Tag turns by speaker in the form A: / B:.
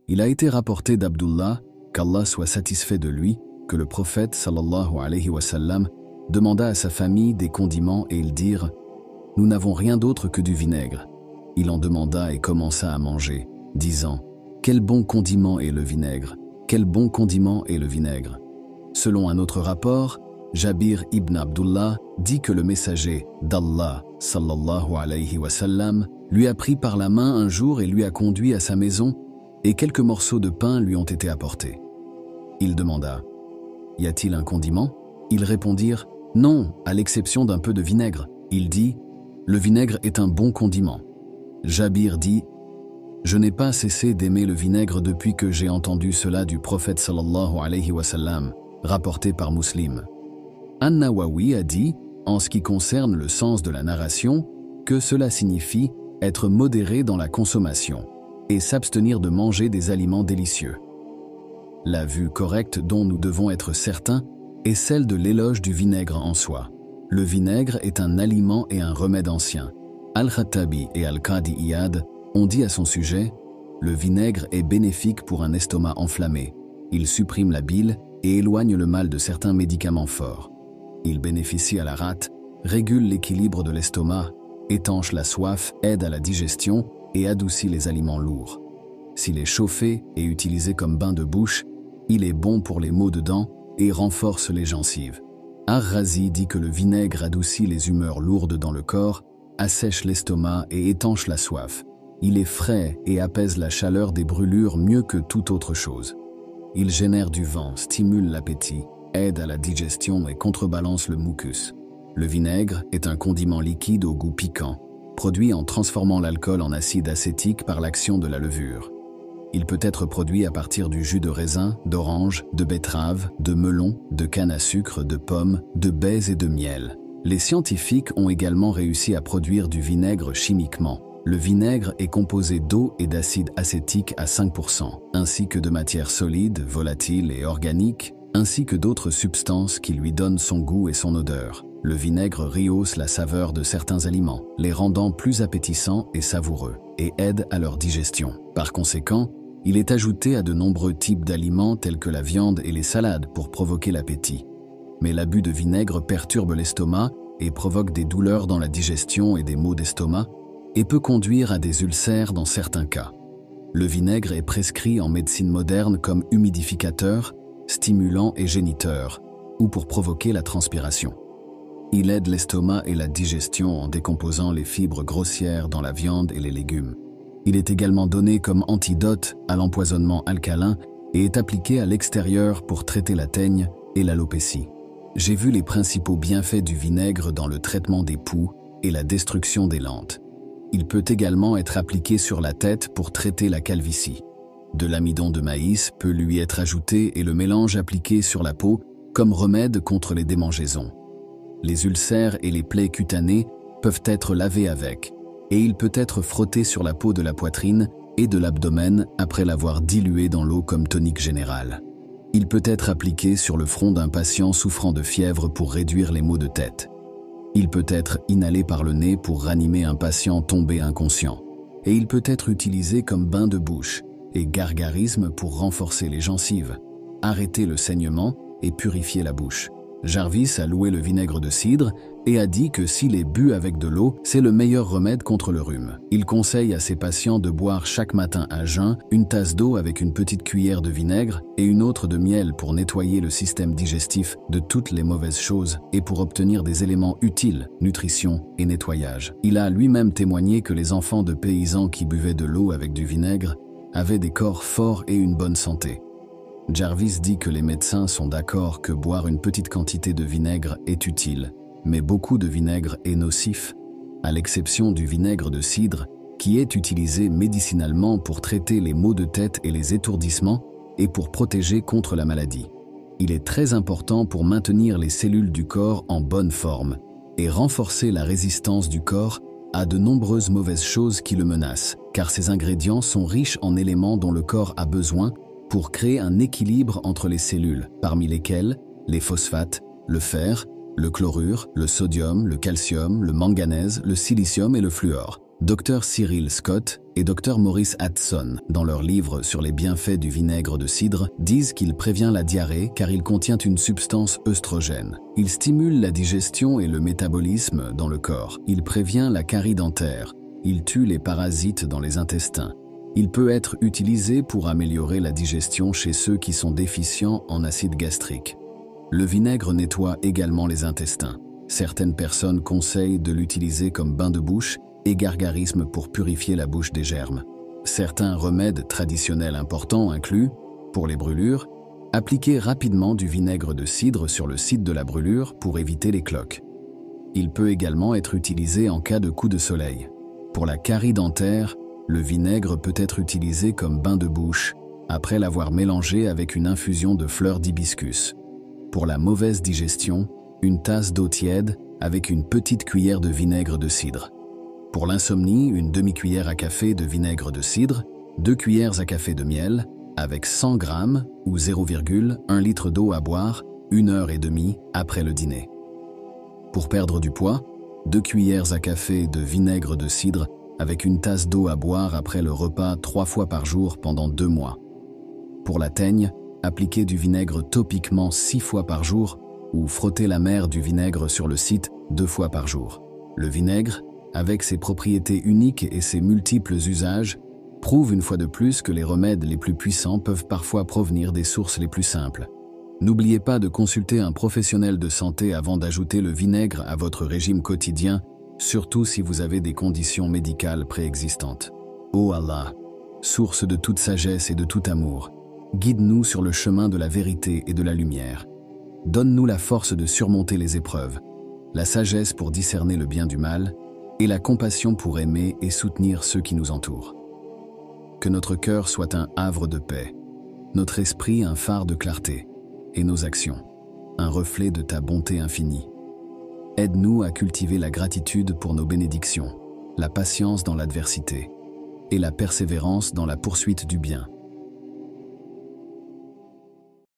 A: Il a été rapporté d'Abdullah, qu'Allah soit satisfait de lui, que le prophète sallallahu alayhi wa sallam demanda à sa famille des condiments et ils dirent « Nous n'avons rien d'autre que du vinaigre ». Il en demanda et commença à manger, disant « Quel bon condiment est le vinaigre! Quel bon condiment est le vinaigre !» Selon un autre rapport, Jabir ibn Abdullah dit que le messager d'Allah sallallahu alayhi wa sallam lui a pris par la main un jour et lui a conduit à sa maison et quelques morceaux de pain lui ont été apportés. Il demanda « Y a-t-il un condiment ?» Ils répondirent « Non, à l'exception d'un peu de vinaigre. » Il dit « Le vinaigre est un bon condiment. » Jabir dit « Je n'ai pas cessé d'aimer le vinaigre depuis que j'ai entendu cela du prophète sallallahu alayhi wa sallam, rapporté par Muslim. » An-Nawawi a dit, en ce qui concerne le sens de la narration, que cela signifie être modéré dans la consommation et s'abstenir de manger des aliments délicieux. La vue correcte dont nous devons être certains est celle de l'éloge du vinaigre en soi. Le vinaigre est un aliment et un remède ancien. Al-Khattabi et Al-Qadi Iyad ont dit à son sujet « Le vinaigre est bénéfique pour un estomac enflammé. Il supprime la bile et éloigne le mal de certains médicaments forts. Il bénéficie à la rate, régule l'équilibre de l'estomac, étanche la soif, aide à la digestion et adoucit les aliments lourds. S'il est chauffé et utilisé comme bain de bouche, il est bon pour les maux de dents et renforce les gencives. Ar-Razi dit que le vinaigre adoucit les humeurs lourdes dans le corps, assèche l'estomac et étanche la soif. Il est frais et apaise la chaleur des brûlures mieux que toute autre chose. Il génère du vent, stimule l'appétit, aide à la digestion et contrebalance le mucus. Le vinaigre est un condiment liquide au goût piquant, produit en transformant l'alcool en acide acétique par l'action de la levure. Il peut être produit à partir du jus de raisin, d'orange, de betterave, de melon, de canne à sucre, de pommes, de baies et de miel. Les scientifiques ont également réussi à produire du vinaigre chimiquement. Le vinaigre est composé d'eau et d'acide acétique à 5%, ainsi que de matières solides, volatiles et organiques, ainsi que d'autres substances qui lui donnent son goût et son odeur. Le vinaigre rehausse la saveur de certains aliments, les rendant plus appétissants et savoureux, et aide à leur digestion. Par conséquent, il est ajouté à de nombreux types d'aliments tels que la viande et les salades pour provoquer l'appétit. Mais l'abus de vinaigre perturbe l'estomac et provoque des douleurs dans la digestion et des maux d'estomac, et peut conduire à des ulcères dans certains cas. Le vinaigre est prescrit en médecine moderne comme humidificateur, stimulant et géniteur, ou pour provoquer la transpiration. Il aide l'estomac et la digestion en décomposant les fibres grossières dans la viande et les légumes. Il est également donné comme antidote à l'empoisonnement alcalin et est appliqué à l'extérieur pour traiter la teigne et l'alopécie. J'ai vu les principaux bienfaits du vinaigre dans le traitement des poux et la destruction des lentes. Il peut également être appliqué sur la tête pour traiter la calvitie. De l'amidon de maïs peut lui être ajouté et le mélange appliqué sur la peau comme remède contre les démangeaisons. Les ulcères et les plaies cutanées peuvent être lavés avec, et il peut être frotté sur la peau de la poitrine et de l'abdomen après l'avoir dilué dans l'eau comme tonique générale. Il peut être appliqué sur le front d'un patient souffrant de fièvre pour réduire les maux de tête. Il peut être inhalé par le nez pour ranimer un patient tombé inconscient. Et il peut être utilisé comme bain de bouche et gargarisme pour renforcer les gencives, arrêter le saignement et purifier la bouche. Jarvis a loué le vinaigre de cidre et a dit que s'il est bu avec de l'eau, c'est le meilleur remède contre le rhume. Il conseille à ses patients de boire chaque matin à jeun une tasse d'eau avec une petite cuillère de vinaigre et une autre de miel pour nettoyer le système digestif de toutes les mauvaises choses et pour obtenir des éléments utiles, nutrition et nettoyage. Il a lui-même témoigné que les enfants de paysans qui buvaient de l'eau avec du vinaigre avaient des corps forts et une bonne santé. Jarvis dit que les médecins sont d'accord que boire une petite quantité de vinaigre est utile, mais beaucoup de vinaigre est nocif, à l'exception du vinaigre de cidre, qui est utilisé médicinalement pour traiter les maux de tête et les étourdissements et pour protéger contre la maladie. Il est très important pour maintenir les cellules du corps en bonne forme et renforcer la résistance du corps à de nombreuses mauvaises choses qui le menacent, car ces ingrédients sont riches en éléments dont le corps a besoin pour créer un équilibre entre les cellules, parmi lesquelles les phosphates, le fer, le chlorure, le sodium, le calcium, le manganèse, le silicium et le fluor. Dr Cyril Scott et Dr Maurice Hudson, dans leur livre sur les bienfaits du vinaigre de cidre, disent qu'il prévient la diarrhée car il contient une substance œstrogène. Il stimule la digestion et le métabolisme dans le corps. Il prévient la carie dentaire. Il tue les parasites dans les intestins. Il peut être utilisé pour améliorer la digestion chez ceux qui sont déficients en acide gastrique. Le vinaigre nettoie également les intestins. Certaines personnes conseillent de l'utiliser comme bain de bouche et gargarisme pour purifier la bouche des germes. Certains remèdes traditionnels importants incluent, pour les brûlures, appliquer rapidement du vinaigre de cidre sur le site de la brûlure pour éviter les cloques. Il peut également être utilisé en cas de coup de soleil. Pour la carie dentaire, le vinaigre peut être utilisé comme bain de bouche, après l'avoir mélangé avec une infusion de fleurs d'hibiscus. Pour la mauvaise digestion, une tasse d'eau tiède avec une petite cuillère de vinaigre de cidre. Pour l'insomnie, une demi-cuillère à café de vinaigre de cidre, 2 cuillères à café de miel, avec 100 g ou 0,1 litre d'eau à boire 1h30 après le dîner. Pour perdre du poids, 2 cuillères à café de vinaigre de cidre avec une tasse d'eau à boire après le repas 3 fois par jour pendant 2 mois. Pour la teigne, appliquez du vinaigre topiquement 6 fois par jour ou frottez la mer du vinaigre sur le site 2 fois par jour. Le vinaigre, avec ses propriétés uniques et ses multiples usages, prouve une fois de plus que les remèdes les plus puissants peuvent parfois provenir des sources les plus simples. N'oubliez pas de consulter un professionnel de santé avant d'ajouter le vinaigre à votre régime quotidien, surtout si vous avez des conditions médicales préexistantes. Ô Allah, source de toute sagesse et de tout amour, guide-nous sur le chemin de la vérité et de la lumière. Donne-nous la force de surmonter les épreuves, la sagesse pour discerner le bien du mal, et la compassion pour aimer et soutenir ceux qui nous entourent. Que notre cœur soit un havre de paix, notre esprit un phare de clarté, et nos actions un reflet de ta bonté infinie. Aide-nous à cultiver la gratitude pour nos bénédictions, la patience dans l'adversité, et la persévérance dans la poursuite du bien.